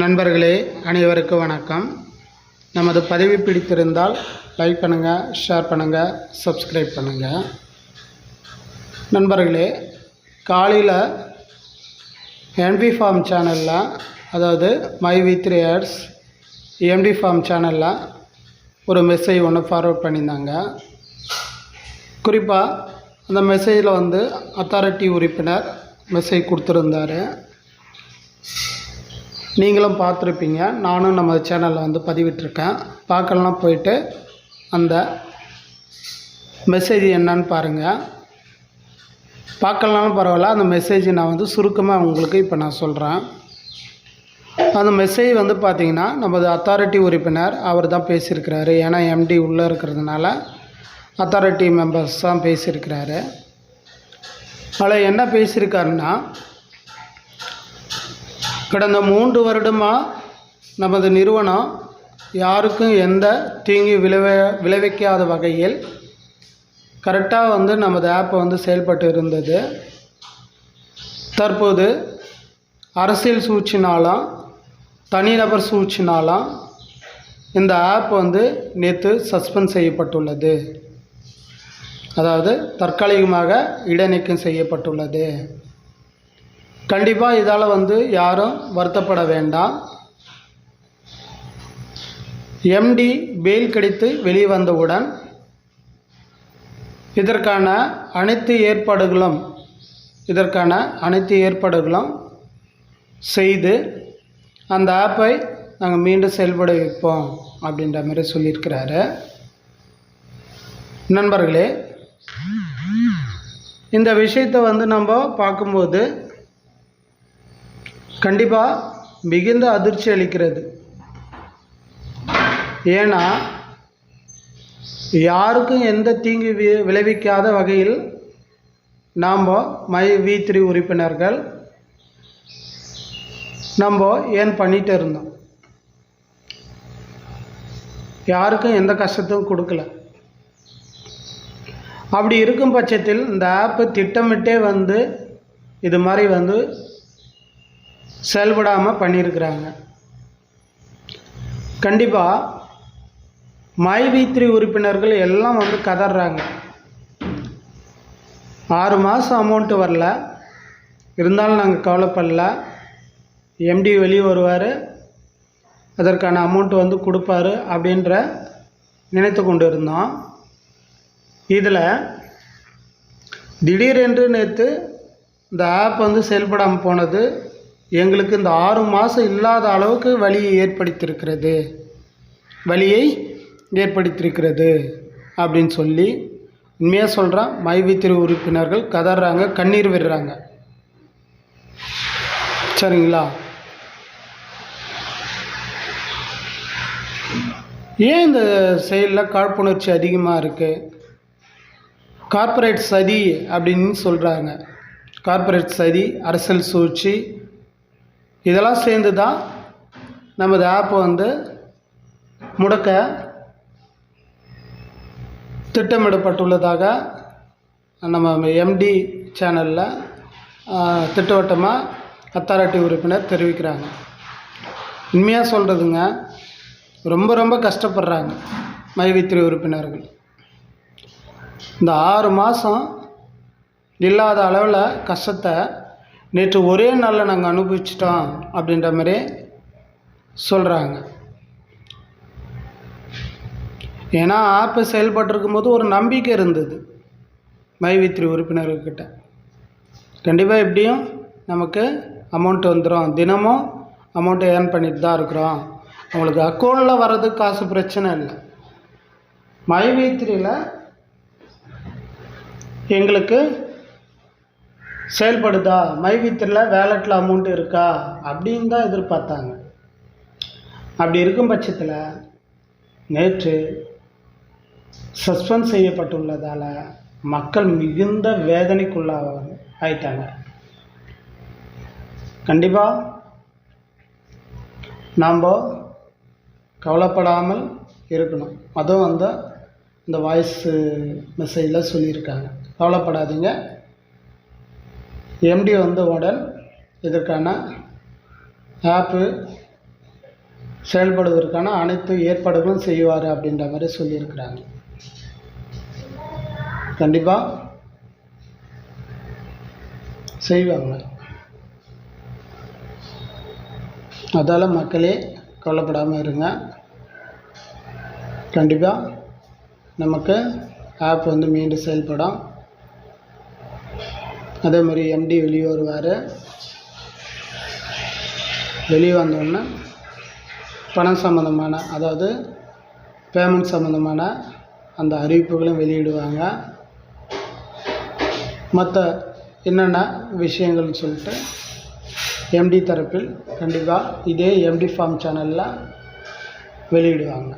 நண்பர்களே அனைவருக்கும் வணக்கம். நமது பதிவு பிடித்திருந்தால் லைக் பண்ணுங்கள், ஷேர் பண்ணுங்கள், சப்ஸ்கிரைப் பண்ணுங்கள். நண்பர்களே, காலையில் எம்டி ஃபார்ம் சேனலில், அதாவது மை வி3 ஆட்ஸ் எம்டி ஃபார்ம் சேனலில் ஒரு மெசேஜ் ஒன்று ஃபார்வர்ட் பண்ணியிருந்தாங்க. குறிப்பாக அந்த மெசேஜில் அத்தாரிட்டி உறுப்பினர் மெசேஜ் கொடுத்துருந்தார். நீங்களும் பார்த்துருப்பீங்க. நானும் நம்ம சேனலில் பதிவிட்டிருக்கேன். பார்க்கலாம், போயிட்டு அந்த மெசேஜ் என்னன்னு பாருங்கள். பார்க்கலனாலும் பரவாயில்ல, அந்த மெசேஜ் நான் சுருக்கமாக உங்களுக்கு இப்போ நான் சொல்கிறேன். அந்த மெசேஜ் பார்த்திங்கன்னா, நமது அத்தாரிட்டி உறுப்பினர் அவர் தான் பேசியிருக்கிறாரு. ஏன்னா எம்டி உள்ளே இருக்கிறதுனால அத்தாரிட்டி மெம்பர்ஸ் தான் பேசியிருக்கிறாரு. அதில் என்ன பேசியிருக்காருன்னா, கடந்த 3 வருடமாக நமது நிறுவனம் யாருக்கும் எந்த தீங்கு விளைவிக்காத வகையில் கரெக்டாக நமது ஆப்பை செயல்பட்டு இருந்தது. தற்போது அரசியல் சூழ்ச்சினாலும் தனிநபர் சூழ்ச்சினாலும் இந்த ஆப் நேற்று சஸ்பெண்ட் செய்யப்பட்டுள்ளது. அதாவது தற்காலிகமாக இடைநீக்கம் செய்யப்பட்டுள்ளது. கண்டிப்பாக இதால் யாரும் வருத்தப்பட வேண்டாம். எம்டி பெயில் கிடைத்து வெளியே வந்தவுடன் இதற்கான அனைத்து ஏற்பாடுகளும் செய்து அந்த ஆப்பை நாங்கள் மீண்டும் செயல்பட வைப்போம் அப்படின்ற மாதிரி சொல்லியிருக்கிறாரு. நண்பர்களே, இந்த விஷயத்தை நம்ம பார்க்கும்போது கண்டிப்பாக மிகுந்த அதிர்ச்சி அளிக்கிறது. ஏன்னா யாருக்கும் எந்த தீங்கு விளைவிக்காத வகையில் நாம் மை வி3 உறுப்பினர்கள் ஏன் பண்ணிகிட்டு இருந்தோம். யாருக்கும் எந்த கஷ்டத்தையும் கொடுக்கல. அப்படி இருக்கும் பட்சத்தில் இந்த ஆப்பு திட்டமிட்டே இது மாதிரி செயல்படாமல் பண்ணியிருக்கிறாங்க. கண்டிப்பாக மை வி3 உறுப்பினர்கள் எல்லாம் கதறாங்க. 6 மாதம் அமௌண்ட்டு வரல, இருந்தாலும் நாங்கள் கவலைப்படல. எம்டி வெளியே வருவார், அதற்கான அமௌண்ட்டு கொடுப்பாரு அப்படின்ற நினைத்து கொண்டு இருந்தோம். இதில் திடீரென்று நேற்று இந்த ஆப் செயல்படாமல் போனது எங்களுக்கு இந்த 6 மாதம் இல்லாத அளவுக்கு வலியை ஏற்படுத்தியிருக்கிறது அப்படின்னு சொல்லி உண்மையாக சொல்கிறேன். மை வி3 உறுப்பினர்கள் கதறாங்க, கண்ணீர் விடுறாங்க. சரிங்களா? ஏன் இந்த செயலில் காழ்ப்புணர்ச்சி அதிகமாக இருக்குது? கார்ப்பரேட் சதி அப்படின்னு சொல்கிறாங்க. கார்ப்பரேட் சதி, அரசியல் சூழ்ச்சி, இதெல்லாம் சேர்ந்து தான் நமது ஆப்பை முடக்க திட்டமிடப்பட்டுள்ளதாக நம்ம எம்டி சேனலில் திட்டவட்டமாக அத்தாரிட்டி உறுப்பினர் தெரிவிக்கிறாங்க. உண்மையாக சொல்கிறதுங்க, ரொம்ப கஷ்டப்படுறாங்க மை வி3 உறுப்பினர்கள். இந்த 6 மாதம் இல்லாத அளவில் கஷ்டத்தை நேற்று ஒரே நாளில் நாங்கள் அனுபவிச்சிட்டோம் அப்படின்ற மாதிரி சொல்கிறாங்க. ஏன்னா ஆப்பு செயல்பட்டுருக்கும் போது ஒரு நம்பிக்கை இருந்தது மை வி3 உறுப்பினர்கிட்ட. கண்டிப்பாக எப்படியும் நமக்கு அமௌண்ட் வந்துடும், தினமும் அமௌண்ட்டை ஏர்ன் பண்ணிட்டு தான் இருக்கிறோம், அவங்களுக்கு அக்கௌண்ட்டில் வர்றதுக்கு காசு பிரச்சனை இல்லை. மை வி3யில் எங்களுக்கு செயல்படுதா, மை வி3யில் வேலெட்டில் அமௌண்ட் இருக்கா அப்படின்னு தான் எதிர்பார்த்தாங்க. அப்படி இருக்கும் பட்சத்தில் நேற்று சஸ்பெண்ட் செய்யப்பட்டுள்ளதால் மக்கள் மிகுந்த வேதனைக்குள்ளாக ஆயிட்டாங்க. கண்டிப்பாக நாம் கவலைப்படாமல் இருக்கணும். அதுவும் இந்த வாய்ஸ் மெசேஜில் சொல்லியிருக்காங்க. கவலைப்படாதீங்க, எம்டி உடன் இதற்கான ஆப்பு செயல்படுவதற்கான அனைத்து ஏற்பாடுகளும் செய்வார் அப்படின்ற மாதிரி சொல்லியிருக்கிறாங்க. கண்டிப்பாக செய்வாங்க. அதால் மக்களே கவலைப்படாமல் இருங்க. கண்டிப்பாக நமக்கு ஆப் வந்து மீண்டும் செயல்படும். அதே மாதிரி எம்டி வெளியே வருவார். வெளியே வந்தோடனே பணம் சம்மந்தமான, அதாவது பேமெண்ட் சம்மந்தமான அந்த அறிவிப்புகளும் வெளியிடுவாங்க. மற்ற என்னென்ன விஷயங்கள்னு சொல்லிட்டு எம்டி தரப்பில் கண்டிப்பாக இதே எம்டி ஃபார்ம் சேனலில் வெளியிடுவாங்க.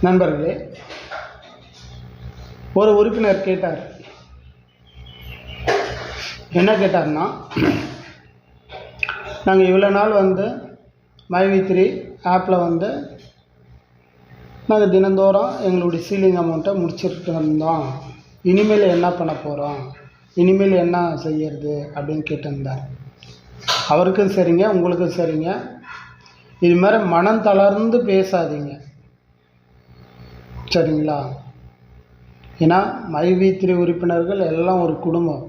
நண்பர்களே, ஒரு உறுப்பினர் கேட்டார். என்ன கேட்டார்னா, நாங்கள் இவ்வளோ நாள் வந்து மைவி3 ஆப்பில் வந்து நாங்கள் தினந்தோறும் எங்களுடைய சீலிங் அமௌண்ட்டை முடிச்சுட்டு இருந்தோம். இனிமேல் என்ன பண்ண போகிறோம், இனிமேல் என்ன செய்யறது அப்படின்னு கேட்டிருந்தார். அவருக்கும் சரிங்க, உங்களுக்கும் சரிங்க. இது மாதிரி மனம் தளர்ந்து பேசாதீங்க, சரிங்களா? ஏன்னா மைவி3 உறுப்பினர்கள் எல்லாம் ஒரு குடும்பம்.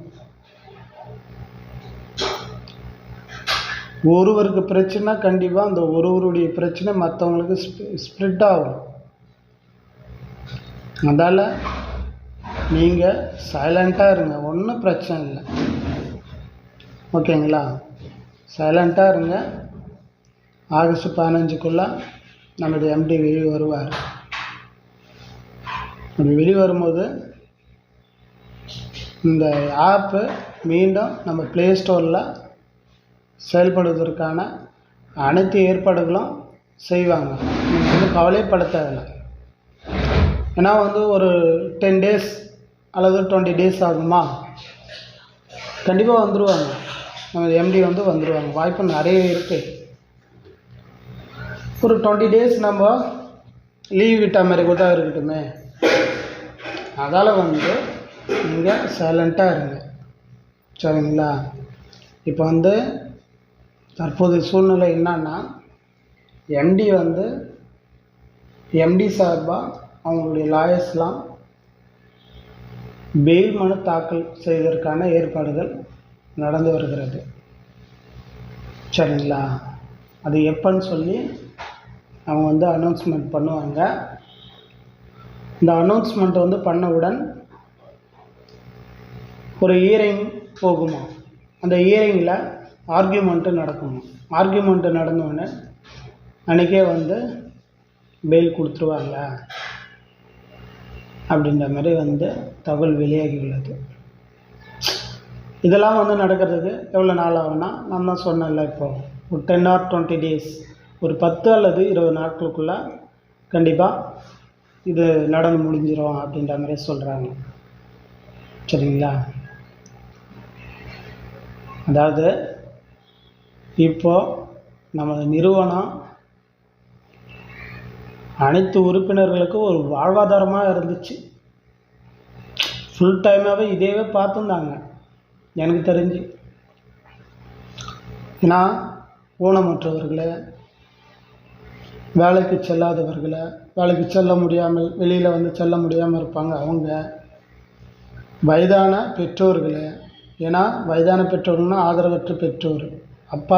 ஒருவருக்கு பிரச்சனை கண்டிப்பாக அந்த ஒருவருடைய பிரச்சனை மற்றவங்களுக்கு ஸ்ப்ரெட் ஆகும். அதால் நீங்கள் சைலண்ட்டாக இருங்க, ஒன்றும் பிரச்சனை இல்லை, ஓகேங்களா? சைலண்ட்டாக இருங்க. ஆகஸ்ட் 15க்குள்ளே நம்முடைய எம்டி வெளியே வருவார். அப்படி வெளியே வரும்போது இந்த ஆப்பு மீண்டும் நம்ம ப்ளே ஸ்டோரில் செயல்படுவதற்கான அனைத்து ஏற்பாடுகளும் செய்வாங்க. நீங்கள் வந்து கவலைப்பட தேவையில்லை. ஏன்னா வந்து ஒரு 10 days அல்லது 20 days ஆகுமா? கண்டிப்பாக வந்துடுவாங்க. நம்ம எம்டி வந்து வந்துடுவாங்க, வாய்ப்பு நிறைய இருக்குது. ஒரு 20 days நம்ம லீவ் விட்ட மாதிரி கூட இருக்கட்டுமே. அதால் வந்து நீங்கள் சைலண்ட்டாக இருங்க, சரிங்களா? இப்போ வந்து தற்போதைய சூழ்நிலை என்னன்னா, எம்டி சார்பாக அவங்களுடைய லாயர்ஸ்லாம் பெயில் மனு தாக்கல் செய்வதற்கான ஏற்பாடுகள் நடந்து வருகிறது, சரிங்களா? அது எப்போன்னு சொல்லி அவங்க வந்து அனௌன்ஸ்மெண்ட் பண்ணுவாங்க. இந்த அனௌன்ஸ்மெண்ட் வந்து பண்ணவுடன் ஒரு ஹியரிங் போகுமா, அந்த ஹியரிங்கில் ஆர்கியூமெண்ட்டு நடக்குமா. ஆர்கியூமெண்ட்டு நடந்தோடனே அன்றைக்கே வந்து பெயில் கொடுத்துருவாங்க அப்படின்ற மாதிரி வந்து தகவல் வெளியாகி உள்ளது. இதெல்லாம் வந்து நடக்கிறதுக்கு எவ்வளோ நாள் ஆகும்னா, நம்ம சொன்னல, இப்போது ஒரு 10 or 20 days, ஒரு 10 அல்லது 20 நாட்களுக்குள்ளே கண்டிப்பாக இது நடந்து முடிஞ்சிடும் அப்படின்ற மாதிரி சொல்கிறாங்க, சரிங்களா? அதாவது இப்போது நமது நிறுவனம் அனைத்து உறுப்பினர்களுக்கும் ஒரு வாழ்வாதாரமாக இருந்துச்சு. ஃபுல் டைமாகவே இதேவே பார்த்துருந்தாங்க எனக்கு தெரிஞ்சு. ஏன்னா ஊனமுற்றவர்களை, வேலைக்கு செல்லாதவர்களை, வேலைக்கு செல்ல முடியாமல் வெளியில் வந்து செல்ல முடியாமல் இருப்பாங்க அவங்க, வயதான பெற்றோர்களை. ஏன்னா வயதான பெற்றோர்கள்னால் ஆதரவற்ற பெற்றோர், அப்பா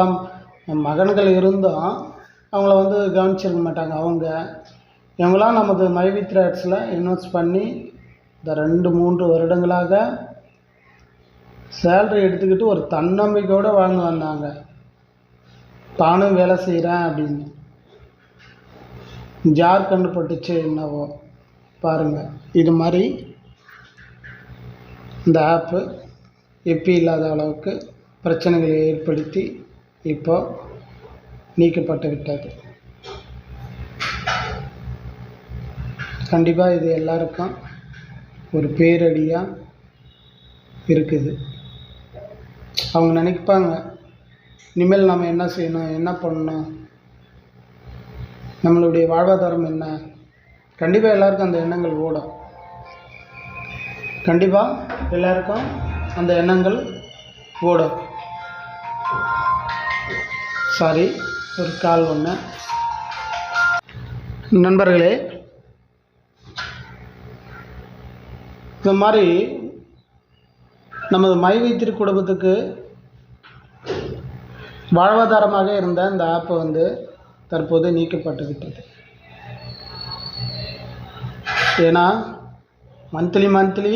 மகன்கள் இருந்தும் அவங்கள வந்து கவனிச்சிருக்க மாட்டாங்க அவங்க. இவங்களாம் நமது மைவி3 ஆட்ஸில் இன்வெஸ்ட் பண்ணி இந்த 2-3 வருடங்களாக சேலரி எடுத்துக்கிட்டு ஒரு தன்னம்பிக்கையோடு வாழ்ந்து வந்தாங்க. தானும் வேலை செய்கிறேன் அப்படின்னு. யார் கண்டுபட்டுச்சு என்னவோ பாருங்கள். இது மாதிரி இந்த ஆப்பு எப்பி இல்லாத அளவுக்கு பிரச்சனைகளை ஏற்படுத்தி இப்போ நீக்கப்பட்டு விட்டது. கண்டிப்பாக இது எல்லாருக்கும் ஒரு பேரடியாக இருக்குது. அவங்க நினைப்பாங்க, இனிமேல் நம்ம என்ன செய்யணும், என்ன பண்ணணும், நம்மளுடைய வாழ்வாதாரம் என்ன. கண்டிப்பாக எல்லாருக்கும் அந்த எண்ணங்கள் ஓடும். கண்டிப்பாக எல்லாருக்கும் அந்த எண்ணங்கள் ஓடும். சாரி, ஒரு கால் ஒன்று. நண்பர்களே, இந்த மாதிரி நமது மைவித்திரி குடும்பத்துக்கு வாழ்வாதாரமாக இருந்த இந்த ஆப் வந்து தற்போது நீக்கப்பட்டு விட்டது. ஏன்னா மந்த்லி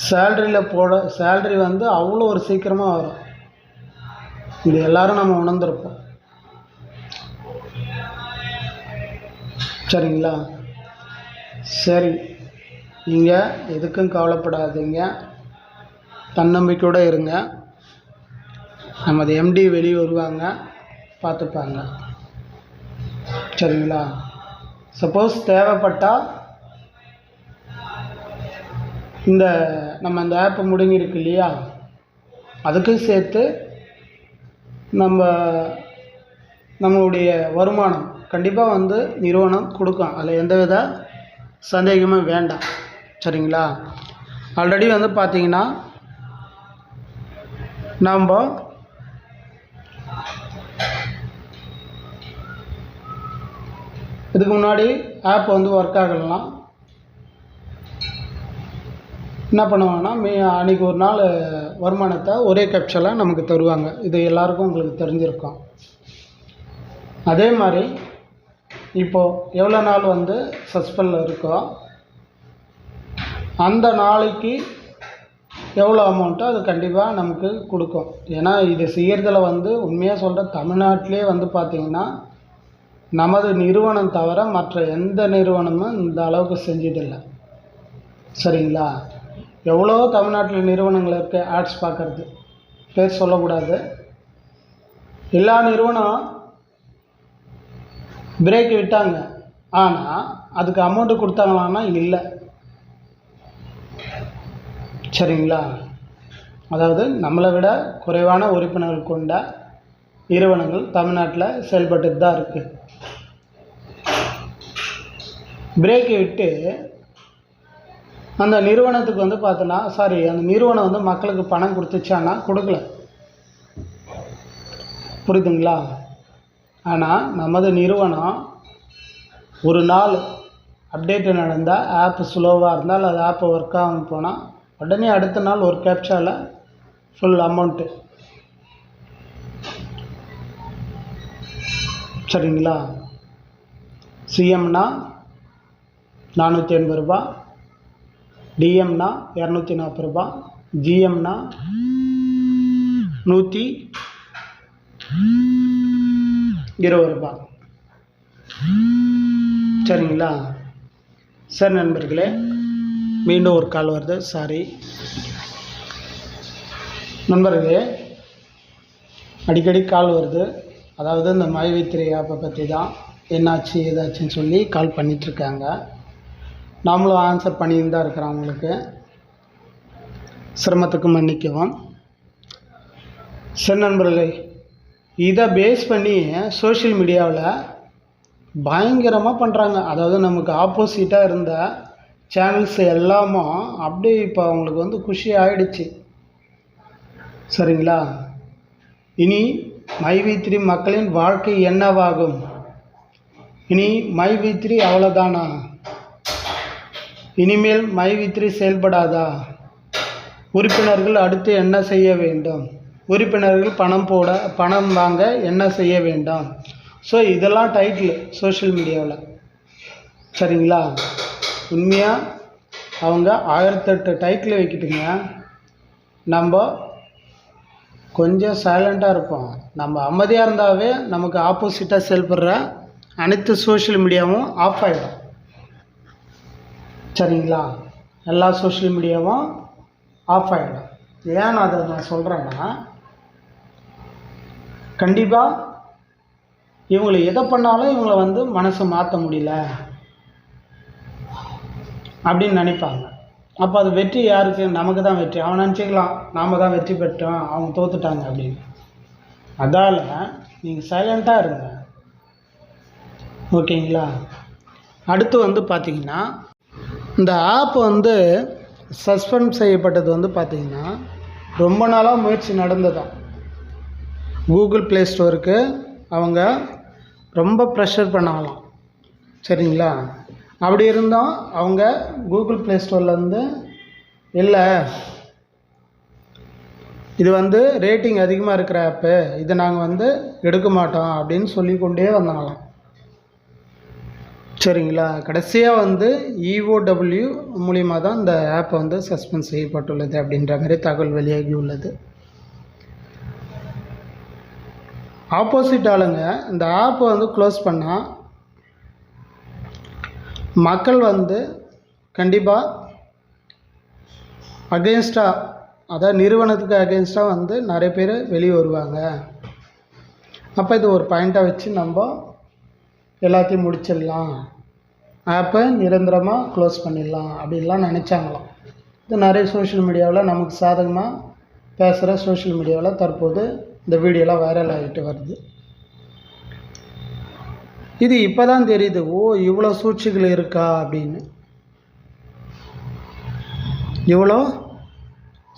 சேலரி வந்து அவ்வளோ ஒரு சீக்கிரமாக வரும். இது எல்லாரும் நம்ம உணர்ந்திருப்போம். சரிங்களா? சரி, நீங்கள் எதுக்கும் கவலைப்படாதீங்க, தன்னம்பிக்கையோடு இருங்க. நமது எம்டி வெளியே வருவாங்க, பார்த்துப்பாங்க. சரிங்களா? சப்போஸ் தேவைப்பட்டால் நம்ம இந்த ஆப் முடங்கியிருக்கு இல்லையா, அதுக்கும் சேர்த்து நம்மளுடைய வருமானம் கண்டிப்பாக வந்து நிறுவனம் கொடுக்கும். அதில் எந்தவித சந்தேகமும் வேண்டாம். சரிங்களா? ஆல்ரெடி வந்து பார்த்திங்கன்னா நம்ம இதுக்கு முன்னாடி ஆப் வந்து ஒர்க் ஆகலாம் என்ன பண்ணுவாங்கன்னா, அன்றைக்கி ஒரு நாள் வருமானத்தை ஒரே கேப்சலாக நமக்கு தருவாங்க. இது எல்லாருக்கும் உங்களுக்கு தெரிஞ்சிருக்கும். அதே மாதிரி இப்போது எவ்வளோ நாள் வந்து சஸ்பெண்டில் இருக்கோ அந்த நாளைக்கு எவ்வளோ அமௌண்ட்டோ அது கண்டிப்பாக நமக்கு கொடுக்கும். ஏன்னா இது செய்கிறதுல வந்து உண்மையாக சொல்கிற தமிழ்நாட்டிலே வந்து பார்த்திங்கன்னா நமது நிறுவனம் தவிர மற்ற எந்த நிறுவனமும் இந்த அளவுக்கு செஞ்சதில்லை. சரிங்களா? எவ்வளோ தமிழ்நாட்டில் நிறுவனங்கள் இருக்குது ஆட்ஸ் பார்க்குறது, பேர் சொல்லக்கூடாது. எல்லா நிறுவனம் பிரேக் விட்டாங்க, ஆனால் அதுக்கு அமௌண்ட்டு கொடுத்தாங்களான்னா இல்லை. சரிங்களா? அதாவது நம்மளை விட குறைவான உறுப்பினர்கள் கொண்ட நிறுவனங்கள் தமிழ்நாட்டில் செயல்பட்டு தான் இருக்குது. பிரேக்கை விட்டு அந்த நிறுவனத்துக்கு வந்து பார்த்தோன்னா அந்த நிறுவனம் வந்து மக்களுக்கு பணம் கொடுத்துச்சான்னா கொடுக்கல. புரியுதுங்களா? ஆனால் நமது நிறுவனம் ஒரு நாள் அப்டேட்டு நடந்தால், ஆப் ஸ்லோவாக இருந்தால், அது ஆப் ஒர்க் ஆகாமல் போனால் உடனே அடுத்த நாள் ஒரு கேப்சாவில் ஃபுல் அமௌண்ட்டு. சரிங்களா? சிஎம்னா 480 ரூபா, டிஎம்னா 240 ரூபா, ஜிஎம்னா 120 ரூபா. சரிங்களா? சரி நண்பர்களே, மீண்டும் ஒரு கால் வருது, சாரி நண்பர்களே. அடிக்கடி கால் வருது. அதாவது இந்த மைவித்திரி ஆப்பை பற்றி தான் என்னாச்சு ஏதாச்சுன்னு சொல்லி கால் பண்ணிகிட்ருக்காங்க. நாமளும் ஆன்சர் பண்ணிட்டு தான் இருக்கிறோம். அவங்களுக்கு சிரமத்துக்கு மன்னிக்கவும். சரி நண்பர்களே, இதை பேஸ் பண்ணி சோஷியல் மீடியாவில் பயங்கரமாக பண்ணுறாங்க. அதாவது நமக்கு ஆப்போசிட்டாக இருந்த சேனல்ஸ் எல்லாமும் அப்படியே இப்போ அவங்களுக்கு வந்து குஷி ஆகிடுச்சு. சரிங்களா? இனி மைவித்திரி மக்களின் வாழ்க்கை என்னவாகும்? இனி மைவித்திரி அவ்வளோதானா? இனிமேல் மைவித்திரி செயல்படாதா? உறுப்பினர்கள் அடுத்து என்ன செய்ய வேண்டும்? உறுப்பினர்கள் பணம் வாங்க என்ன செய்ய வேண்டும்? ஸோ இதெல்லாம் டைட்டில் சோஷியல் மீடியாவில். சரிங்களா? உண்மையாக அவங்க 1008 டைட்டில் வைக்கிட்டுங்க. நம்ம கொஞ்சம் சைலண்ட்டாக இருப்போம். நம்ம அமைதியாக இருந்தாவே நமக்கு ஆப்போசிட்டாக செயல்படுற அனைத்து சோஷியல் மீடியாவும் ஆஃப் ஆகிடும். சரிங்களா? எல்லா சோஷியல் மீடியாவும் ஆஃப் ஆகிடும். ஏன் அதை நான் சொல்கிறேன்னா, கண்டிப்பாக இவங்களை எதை பண்ணாலும் இவங்களை வந்து மனசை மாற்ற முடியல அப்படின்னு நினைப்பாங்க. அப்போ அது வெற்றி யாருக்கு? நமக்கு தான் வெற்றி. அவன் நினச்சிக்கலாம் நாம் தான் வெற்றி பெற்றோம், அவங்க தோத்துட்டாங்க அப்படின்னு. அதால் நீங்கள் சைலண்ட்டாக இருங்க. ஓகேங்களா? அடுத்து வந்து பார்த்திங்கன்னா, இந்த ஆப் வந்து சஸ்பெண்ட் செய்யப்பட்டது வந்து பார்த்திங்கன்னா ரொம்ப நாளாக முயற்சி நடந்ததான். கூகுள் ப்ளே ஸ்டோருக்கு அவங்க ரொம்ப ப்ரெஷர் பண்ணாங்களாம். சரிங்களா? அப்படி இருந்தோம் அவங்க கூகுள் ப்ளே ஸ்டோர்லேருந்து இல்லை, இது வந்து ரேட்டிங் அதிகமாக இருக்கிற ஆப்பு, இதை நாங்கள் வந்து எடுக்க மாட்டோம் அப்படின்னு சொல்லிக்கொண்டே வந்தாங்களாம். சரிங்களா? கடைசியாக வந்து EOW மூலிமா தான் இந்த ஆப்பை வந்து சஸ்பெண்ட் செய்யப்பட்டுள்ளது அப்படின்ற மாதிரி தகவல் வெளியாகி உள்ளது. ஆப்போசிட் ஆளுங்க இந்த ஆப்பை வந்து க்ளோஸ் பண்ணால் மக்கள் வந்து கண்டிப்பாக அகெயின்ஸ்டாக, அதாவது நிறுவனத்துக்கு அகெயின்ஸ்டாக வந்து நிறைய பேர் வெளியே வருவாங்க. அப்போ இது ஒரு பாயிண்ட்டாக வச்சு நம்ம எல்லாத்தையும் முடிச்சிடலாம், ஆப்பை நிரந்தரமாக க்ளோஸ் பண்ணிடலாம் அப்படின்லாம் நினச்சாங்களாம். இது நிறைய சோஷியல் மீடியாவில் நமக்கு சாதகமாக பேசுகிற சோஷியல் மீடியாவில் தற்போது இந்த வீடியோலாம் வைரல் ஆகிட்டு வருது. இது இப்போ தான் தெரியுது, ஓ இவ்வளோ சூழ்ச்சிகள் இருக்கா அப்படின்னு. இவ்வளோ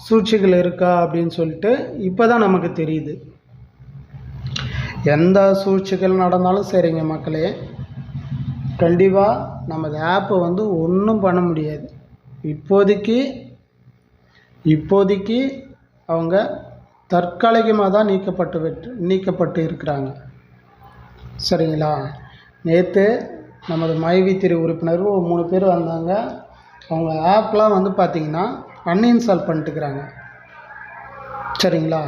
சூழ்ச்சிகள் இருக்கா அப்படின்னு சொல்லிட்டு இப்போ தான் நமக்கு தெரியுது. எந்த சூழ்ச்சிகள் நடந்தாலும் சரிங்க மக்களே, கண்டிப்பாக நம்ம ஆப்பை வந்து ஒன்றும் பண்ண முடியாது. இப்போதைக்கு அவங்க தற்காலிகமாக தான் நீக்கப்பட்டு இருக்கிறாங்க. சரிங்களா? நேற்று நமது மைவி3 உறுப்பினர் 3 பேர் வந்தாங்க. அவங்க ஆப்லாம் வந்து பார்த்திங்கன்னா அன்இன்ஸ்டால் பண்ணிட்டுக்கிறாங்க. சரிங்களா?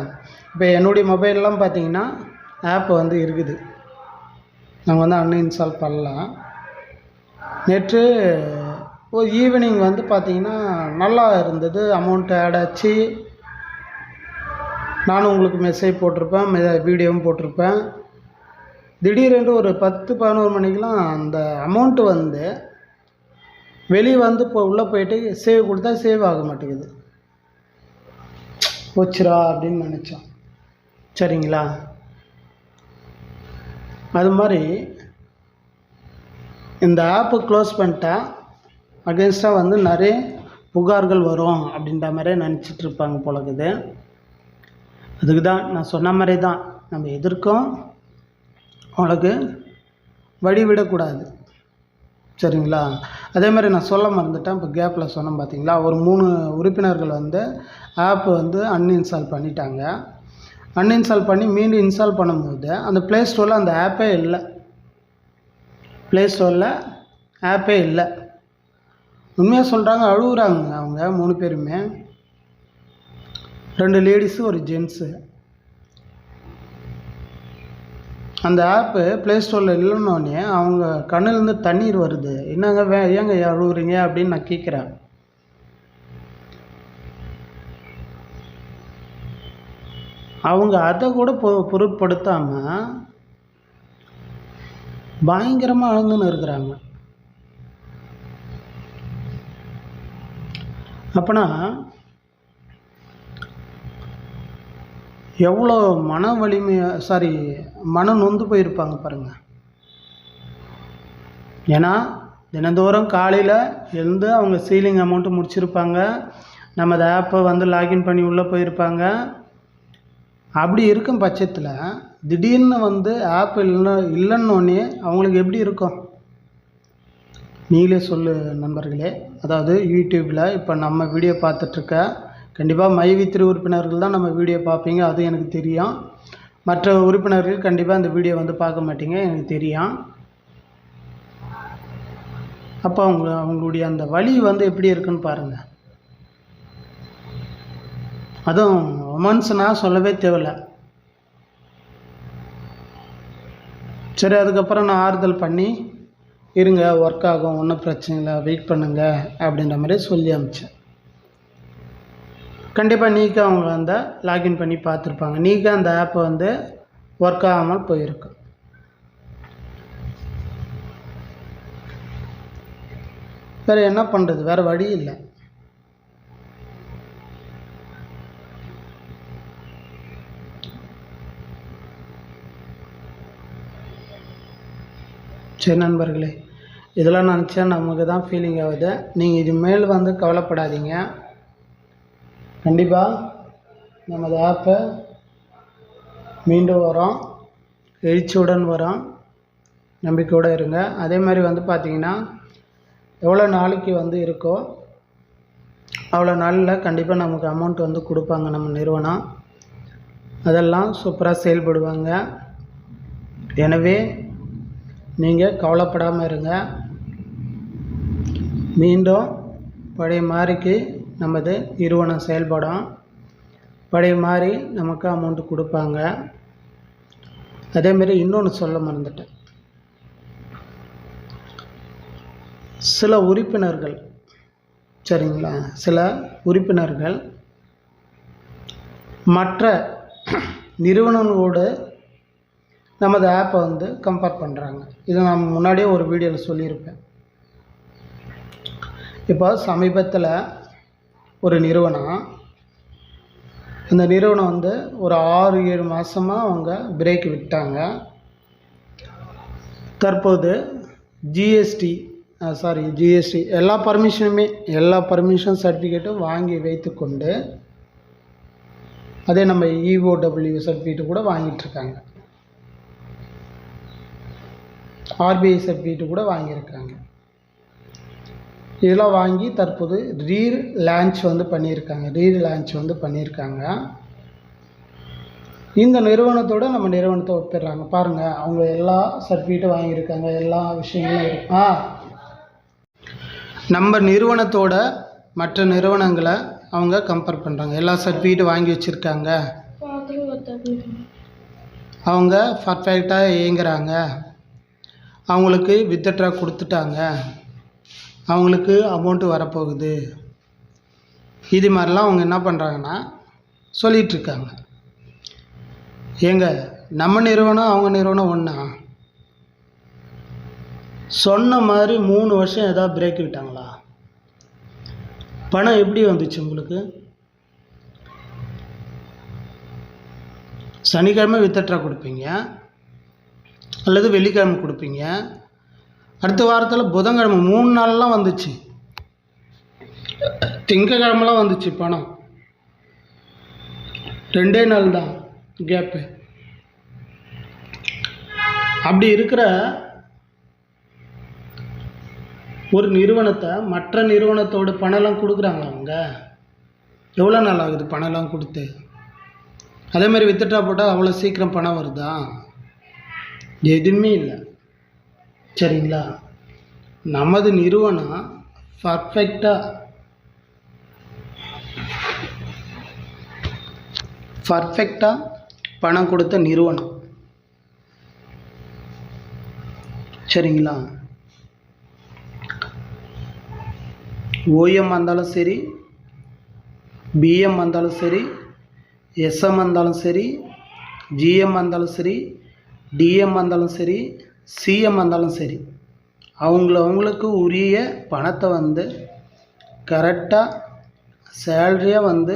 இப்போ என்னுடைய மொபைல்லாம் பார்த்திங்கன்னா ஆப் வந்து இருக்குது, நாங்கள் வந்து அன்இன்ஸ்டால் பண்ணலாம். நேற்று ஒரு ஈவினிங் வந்து பார்த்திங்கன்னா நல்லா இருந்தது, அமௌண்ட் ஆட் ஆச்சு. நானும் உங்களுக்கு மெசேஜ் போட்டிருப்பேன், வீடியோவும் போட்டிருப்பேன். திடீரென்று ஒரு 10-11 மணிக்கெலாம் அந்த அமௌண்ட்டு வந்து வெளியே வந்து இப்போ உள்ளே போயிட்டு சேவ் கொடுத்தா சேவ் ஆக மாட்டேங்குது. போச்சுரா அப்படின்னு நினச்சோம். சரிங்களா? அது மாதிரி இந்த ஆப்பை க்ளோஸ் பண்ணிட்டா அகென்ஸ்டாக வந்து நிறைய புகார்கள் வரும் அப்படின்ற மாதிரியே நினச்சிட்ருப்பாங்க போலக்குது. அதுக்கு தான் நான் சொன்ன மாதிரி தான், நம்ம எதற்கும் அவங்களுக்கு வழிவிடக்கூடாது. சரிங்களா? அதே மாதிரி நான் சொல்ல மறந்துட்டேன், இப்போ கேப்பில் சொன்னேன் பார்த்தீங்களா, ஒரு 3 உறுப்பினர்கள் வந்து ஆப்பு வந்து அன்இன்ஸ்டால் பண்ணிட்டாங்க. அன்இன்ஸ்டால் பண்ணி மீண்டும் இன்ஸ்டால் பண்ணும்போது அந்த ப்ளே ஸ்டோரில் அந்த ஆப்பே இல்லை. ப்ளே ஸ்டோரில் ஆப்பே இல்லை. உண்மையாக சொல்கிறாங்க, அழுகுறாங்க அவங்க 3 பேருமே. 2 லேடிஸு ஒரு ஜென்ஸு. அந்த ஆப்பு ப்ளே ஸ்டோரில் இல்லைன்னொடனே அவங்க கண்ணிலேருந்து தண்ணீர் வருது. என்னங்க ஏங்க அழுகுறீங்க அப்படின்னு நான் கேட்குறேன். அவங்க அதை கூட பொருட்படுத்தாமல் பயங்கரமாக அழுந்துன்னு இருக்கிறாங்க. அப்போனா எவ்வளோ மன நொந்து போயிருப்பாங்க பாருங்கள். ஏன்னா தினந்தோறும் காலையில் எழுந்து அவங்க சீலிங் அமௌண்ட்டு முடிச்சிருப்பாங்க, நமது ஆப்பை வந்து லாகின் பண்ணி உள்ளே போயிருப்பாங்க. அப்படி இருக்கும் பட்சத்தில் திடீர்னு வந்து ஆப் இல்லைன்னொன்னே அவங்களுக்கு எப்படி இருக்கும்? நீங்களே சொல்லு நண்பர்களே. அதாவது யூடியூப்பில் இப்போ நம்ம வீடியோ பார்த்துட்ருக்க கண்டிப்பாக மைவி3 உறுப்பினர்கள் தான் நம்ம வீடியோ பார்ப்பீங்க, அது எனக்கு தெரியும். மற்ற உறுப்பினர்கள் கண்டிப்பாக அந்த வீடியோ வந்து பார்க்க மாட்டீங்க, எனக்கு தெரியும். அப்போ அவங்களுடைய அந்த வலி வந்து எப்படி இருக்குன்னு பாருங்கள். அதுவும் உமன்ஸ்னால் சொல்லவே தேவையில்ல. சரி, அதுக்கப்புறம் நான் ஆறுதல் பண்ணி இருங்க, ஒர்க் ஆகும், ஒன்றும் பிரச்சனை இல்லை, வெயிட் பண்ணுங்க அப்படின்ற மாதிரி சொல்லி அனுப்பிச்சேன். கண்டிப்பாக நீக்க அவங்க வந்து லாகின் பண்ணி பார்த்துருப்பாங்க. நீக்க அந்த ஆப்பை வந்து ஒர்க் ஆகாமல் போயிருக்கு. வேறு என்ன பண்ணுறது? வேறு வழி இல்லை. சரி நண்பர்களே, இதெல்லாம் நினச்சா நமக்கு தான் ஃபீலிங் ஆகுது. நீங்கள் இது மேல் வந்து கவலைப்படாதீங்க. கண்டிப்பாக நமது ஆப்பை மீண்டும் வரோம், எழுச்சியுடன் வரோம், நம்பிக்கையோடு இருங்க. அதே மாதிரி வந்து பார்த்திங்கன்னா எவ்வளோ நாளைக்கு வந்து இருக்கோ அவ்வளோ நாளில் கண்டிப்பாக நமக்கு அமௌண்ட் வந்து கொடுப்பாங்க நம்ம நிறுவனம். அதெல்லாம் சூப்பராக செயல்படுவாங்க. எனவே நீங்கள் கவலைப்படாமல் இருங்க. மீண்டும் பழைய மாதிரிக்கு நமது நிறுவனம் செயல்படும். பழைய மாதிரி நமக்கு அமௌண்ட்டு கொடுப்பாங்க. அதேமாரி இன்னொன்று சொல்ல மறந்துட்டேன். சில உறுப்பினர்கள், சரிங்களா, சில உறுப்பினர்கள் மற்ற நிறுவனங்களோடு நமது ஆப்பை வந்து கம்பேர் பண்ணுறாங்க. இதை நான் முன்னாடியே ஒரு வீடியோவில் சொல்லியிருப்பேன். இப்போ சமீபத்தில் ஒரு நிறுவனம், இந்த நிறுவனம் வந்து ஒரு 6-7 மாதமாக அவங்க பிரேக் விட்டாங்க. தற்போது ஜிஎஸ்டி எல்லா பர்மிஷன் சர்டிஃபிகேட்டும் வாங்கி வைத்துக்கொண்டு அதே நம்ம EOW சர்டிஃபிகேட்டு கூட வாங்கிட்டுருக்காங்க, RBI சர்டிஃபிகேட்டு கூட வாங்கியிருக்காங்க. இதெல்லாம் வாங்கி தற்போது ரீலான்ச் வந்து பண்ணியிருக்காங்க. இந்த நிறுவனத்தோடு நம்ம நிறுவனத்தை ஒப்பிடுறாங்க. பாருங்கள், அவங்க எல்லா சர்டிஃபிகேட்டும் வாங்கியிருக்காங்க, எல்லா விஷயங்களும் இருக்கு. நம்ம நிறுவனத்தோட மற்ற நிறுவனங்களை அவங்க கம்பேர் பண்ணுறாங்க. எல்லா சர்டிஃபிகேட்டும் வாங்கி வச்சுருக்காங்க, அவங்க பர்ஃபெக்டாக இயங்குறாங்க, அவங்களுக்கு வித்ட்ரா கொடுத்துட்டாங்க, அவங்களுக்கு அமௌண்ட்டு வரப்போகுது. இது மாதிரிலாம் அவங்க என்ன பண்ணுறாங்கன்னா சொல்லிகிட்ருக்காங்க. ஏங்க, நம்ம நிறுவனம் அவங்க நிறுவனம் ஒன்றா? சொன்ன மாதிரி 3 வருஷம் ஏதாவது பிரேக் விட்டாங்களா? பணம் எப்படி வந்துச்சு உங்களுக்கு? சனிக்கிழமை வித்ட்ரா கொடுப்பீங்க அல்லது வெள்ளிக்கிழமை கொடுப்பீங்க, அடுத்த வாரத்தில் புதன்கிழமை 3 நாள்லாம் வந்துச்சு, திங்கக்கிழமெலாம் வந்துச்சு பணம். 2 நாள் தான் கேப்பு. அப்படி இருக்கிற ஒரு நிறுவனத்தை மற்ற நிறுவனத்தோட பணம்லாம் கொடுக்குறாங்களா? அவங்க எவ்வளோ நாள் ஆகுது பணம்லாம் கொடுத்து? அதேமாதிரி வித்ட்ரா போட்டால் அவ்வளோ சீக்கிரம் பணம் வருதா? எதுவுமே இல்லை. சரிங்களா? நமது நிறுவனம் பர்ஃபெக்டாக பணம் கொடுத்த நிறுவனம். சரிங்களா? OM வந்தாலும் சரி, BM வந்தாலும் சரி, SM வந்தாலும் சரி, GM வந்தாலும் சரி, DM வந்தாலும் சரி, CM வந்தாலும் சரி, அவங்களுக்கு உரிய பணத்தை வந்து கரெக்டாக சேலரியாக வந்து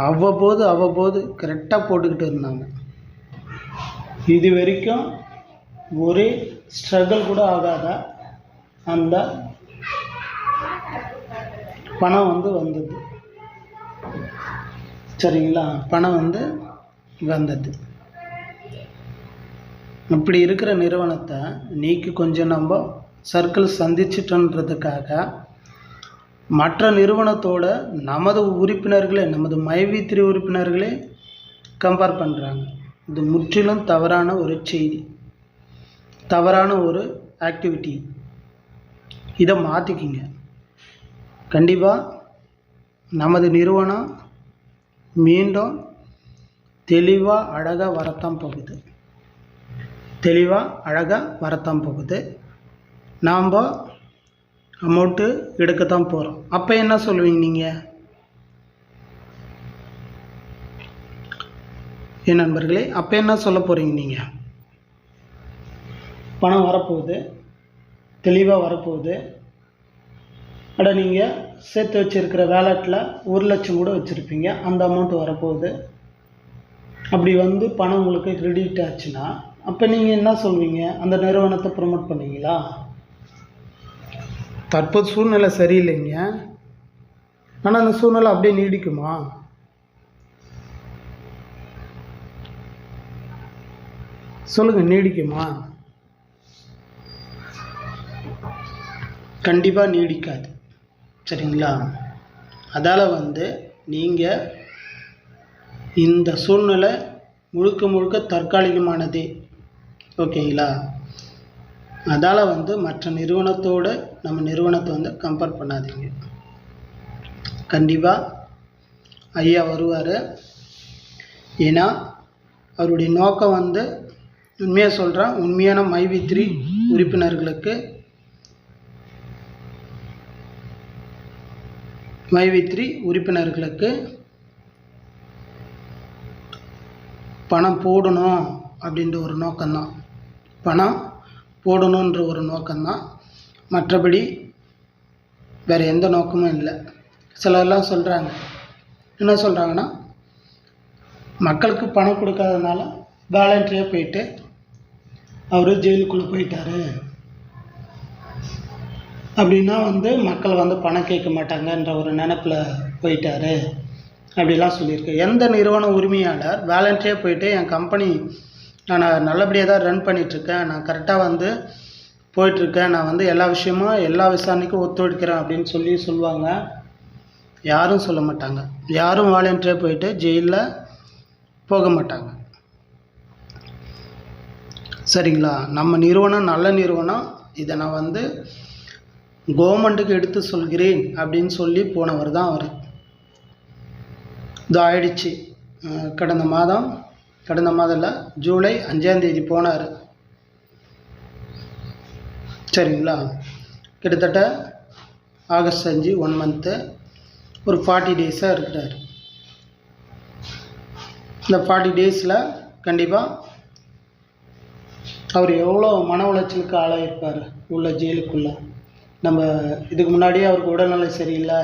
அவ்வப்போது கரெக்டாக போட்டுக்கிட்டு இருந்தாங்க. இது வரைக்கும் ஒரே ஸ்ட்ரகிள் கூட ஆகாத அந்த பணம் வந்து வந்தது. சரிங்களா? பணம் வந்து வந்தது. இப்படி இருக்கிற நிறுவனத்தை நீக்கி கொஞ்சம் நம்ம சர்க்கிள் சந்திச்சிட்டோன்றதுக்காக மற்ற நிறுவனத்தோட நமது உறுப்பினர்களே, நமது மைவி3 உறுப்பினர்களே கம்பேர் பண்ணுறாங்க. இது முற்றிலும் தவறான ஒரு செய்தி, தவறான ஒரு ஆக்டிவிட்டி. இதை மாற்றிக்கிங்க. கண்டிப்பாக நமது நிறுவனம் மீண்டும் தெளிவாக அழகாக வரத்தான் போகுது. நாம் அமௌண்ட்டு எடுக்கத்தான் போகிறோம். அப்போ என்ன சொல்லுவீங்க நீங்கள்? என் நண்பர்களே, அப்போ என்ன சொல்ல போகிறீங்க நீங்கள்? பணம் வரப்போகுது, தெளிவாக வரப்போகுது. நீங்கள் சேர்த்து வச்சுருக்கிற வேலெட்டில் 1 லட்சம் கூட வச்சுருப்பீங்க, அந்த அமௌண்ட்டு வரப்போகுது. அப்படி வந்து பணம் உங்களுக்கு கிரெடிட் ஆச்சுன்னா அப்போ நீங்கள் என்ன சொல்வீங்க? அந்த நிறுவனத்தை ப்ரொமோட் பண்ணுவீங்களா? தற்போது சூழ்நிலை சரியில்லைங்க, ஆனால் அந்த சூழ்நிலை அப்படியே நீடிக்குமா? சொல்லுங்கள், நீடிக்குமா? கண்டிப்பாக நீடிக்காது. சரிங்களா? அதால் நீங்கள் இந்த சூழ்நிலை முழுக்க முழுக்க தற்காலிகமானதே. ஓகேங்களா? அதால் மற்ற நிறுவனத்தோடு நம்ம நிறுவனத்தை கம்பேர் பண்ணாதீங்க. கண்டிப்பாக ஐயா வருவார். ஏன்னா அவருடைய நோக்கம் உண்மையாக சொல்கிறேன், உண்மையான மைவி3 உறுப்பினர்களுக்கு பணம் போடணும் அப்படின்ற ஒரு நோக்கம்தான். பணம் போடணுன்ற ஒரு நோக்கம்தான். மற்றபடி வேறு எந்த நோக்கமும் இல்லை. சிலர்லாம் சொல்கிறாங்க, என்ன சொல்கிறாங்கன்னா, மக்களுக்கு பணம் கொடுக்காதனால வாலண்டரியாக போயிட்டு அவர் ஜெயிலுக்குள்ளே போயிட்டார் அப்படின்னா மக்கள் பணம் கேட்க மாட்டாங்கன்ற ஒரு நினப்பில் போயிட்டார் அப்படிலாம் சொல்லியிருக்கு. எந்த நிறுவன உரிமையாளர் வாலண்டரியாக போயிட்டு என் கம்பெனி நான் நல்லபடியாக தான் ரன் பண்ணிகிட்ருக்கேன், நான் கரெக்டாக போயிட்டுருக்கேன், நான் எல்லா விஷயமும் எல்லா விசாரணைக்கும் ஒத்துழைக்கிறேன் அப்படின்னு சொல்லுவாங்க? யாரும் சொல்ல மாட்டாங்க. யாரும் வாலண்டரியாக போயிட்டு ஜெயிலில் போக மாட்டாங்க. சரிங்களா? நம்ம நிறுவனம் நல்ல நிறுவனம். இதை நான் கவர்மெண்ட்டுக்கு எடுத்து சொல்கிறேன் அப்படின்னு சொல்லி போனவர் தான் அவர். இது ஆயிடுச்சு. கடந்த மாதம் இல்லை, ஜூலை 5ஆம் தேதி போனார். சரிங்களா? கிட்டத்தட்ட ஆகஸ்ட் 5 1 மந்த்து, ஒரு 40 டேஸாக இருக்கிறார். இந்த 40 டேஸில் கண்டிப்பாக அவர் எவ்வளோ மன உளைச்சலுக்கு ஆளாயிருப்பார் உள்ள ஜெயிலுக்குள்ளே. நம்ம இதுக்கு முன்னாடியே அவருக்கு உடல்நிலை சரியில்லை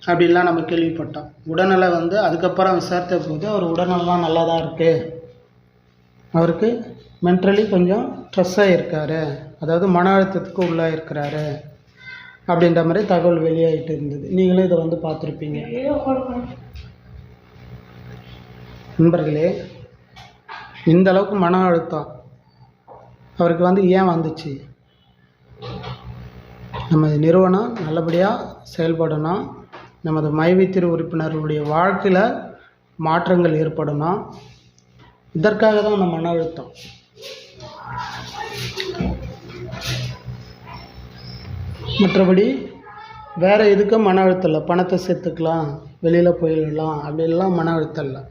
அப்படின்லாம் நம்ம கேள்விப்பட்டோம். உடல்நிலை அதுக்கப்புறம் விசாரித்த போது அவர் உடல்நலம் நல்லா தான் இருக்குது, அவருக்கு மென்டலி கொஞ்சம் ஸ்ட்ரெஸ்ஸாக இருக்கார், அதாவது மன அழுத்தத்துக்கு உள்ளாக இருக்கிறாரு அப்படின்ற மாதிரி தகவல் வெளியாகிட்டு இருந்தது. நீங்களும் இதை பார்த்துருப்பீங்க. நண்பர்களே, இந்த அளவுக்கு மன அழுத்தம் அவருக்கு ஏன் வந்துச்சு? நமது நிறுவனம் நல்லபடியாக செயல்படணும், நமது மைவி3 உறுப்பினர்களுடைய வாழ்க்கையில் மாற்றங்கள் ஏற்படணும். இதற்காக தான் அந்த மன அழுத்தம். மற்றபடி வேறு எதுக்கும் மன அழுத்தம் இல்லை. பணத்தை சேர்த்துக்கலாம், வெளியில் போயிடலாம் அப்படின்லாம் மன அழுத்தம் இல்லை.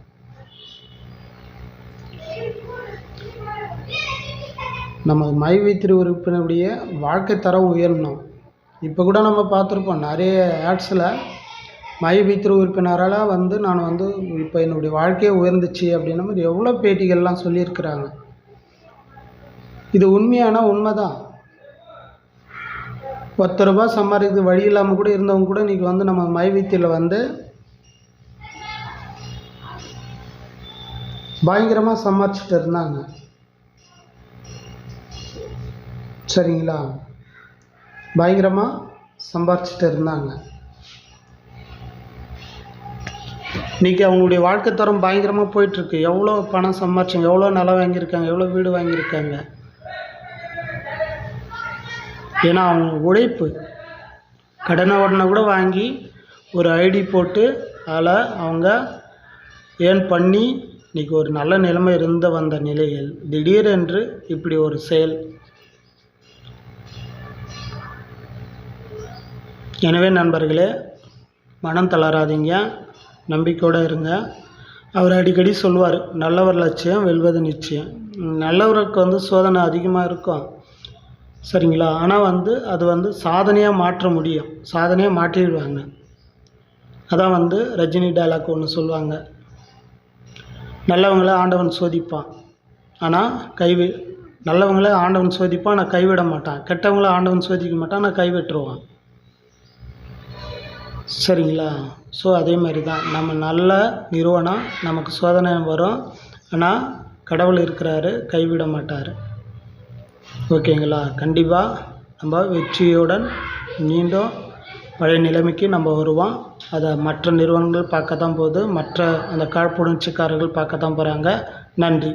நம்ம மைவி3 உறுப்பினருடைய வாழ்க்கை தரம் உயரணும். இப்போ கூட நம்ம பார்த்துருப்போம், நிறைய ஆட்ஸில் மைவி3 உறுப்பினரால் நான் இப்போ என்னுடைய வாழ்க்கையே உயர்ந்துச்சு அப்படின்ன மாதிரி எவ்வளோ பேட்டிகள்லாம் சொல்லியிருக்கிறாங்க. இது உண்மை தான். ₹10 சம்பாதிக்கிறது வழி இல்லாமல் கூட இருந்தவங்க கூட இன்றைக்கி நம்ம மைவி3யில் பயங்கரமாக சம்பாதிச்சுட்டு இருந்தாங்க. சரிங்களா? பயங்கரமாக சம்பாதிச்சுட்டு இருந்தாங்க. இன்றைக்கி அவங்களுடைய வாழ்க்கை தரம் பயங்கரமாக போயிட்டுருக்கு. எவ்வளோ பணம் சம்பாதிச்சாங்க, எவ்வளோ நிலம் வாங்கியிருக்காங்க, எவ்வளோ வீடு வாங்கியிருக்காங்க. ஏன்னா அவங்க உழைப்பு, கடனை கூட வாங்கி ஒரு ஐடி போட்டு அதில் அவங்க ஏர்ன் பண்ணி இன்றைக்கி ஒரு நல்ல நிலைமை வந்த நிலையில் திடீரென்று இப்படி ஒரு செயல். எனவே நண்பர்களே, மனம் தளராதீங்க, நம்பிக்கையோடு இருங்க. அவர் அடிக்கடி சொல்லுவார், நல்லவர் லட்சியம் வெல்வது நிச்சயம். நல்லவருக்கு சோதனை அதிகமாக இருக்கும். சரிங்களா? ஆனால் அது சாதனையாக மாற்ற முடியும், சாதனையாக மாற்றிடுவாங்க. அதான் ரஜினி டைலாக் ஒன்று சொல்லுவாங்க, நல்லவங்களை ஆண்டவன் சோதிப்பான் ஆனால் நல்லவங்களை ஆண்டவன் சோதிப்பான் ஆனால் கைவிட மாட்டான், கெட்டவங்களை ஆண்டவன் சோதிக்க மாட்டான் ஆனால் கைவிட்டுருவான். சரிங்களா? ஸோ அதே மாதிரி தான் நம்ம நல்ல நிறுவனம், நமக்கு சோதனை வரும் ஆனால் கடவுள் இருக்கிறாரு, கைவிட மாட்டார். ஓகேங்களா? கண்டிப்பாக நம்ம வெற்றியுடன் மீண்டும் பழைய நிலைமைக்கு நம்ம வருவோம். அதை மற்ற நிறுவனங்கள் பார்க்க தான் போகுது, மற்ற அந்த காழ்ப்புணர்ச்சிக்காரர்கள் பார்க்க தான் போகிறாங்க. நன்றி.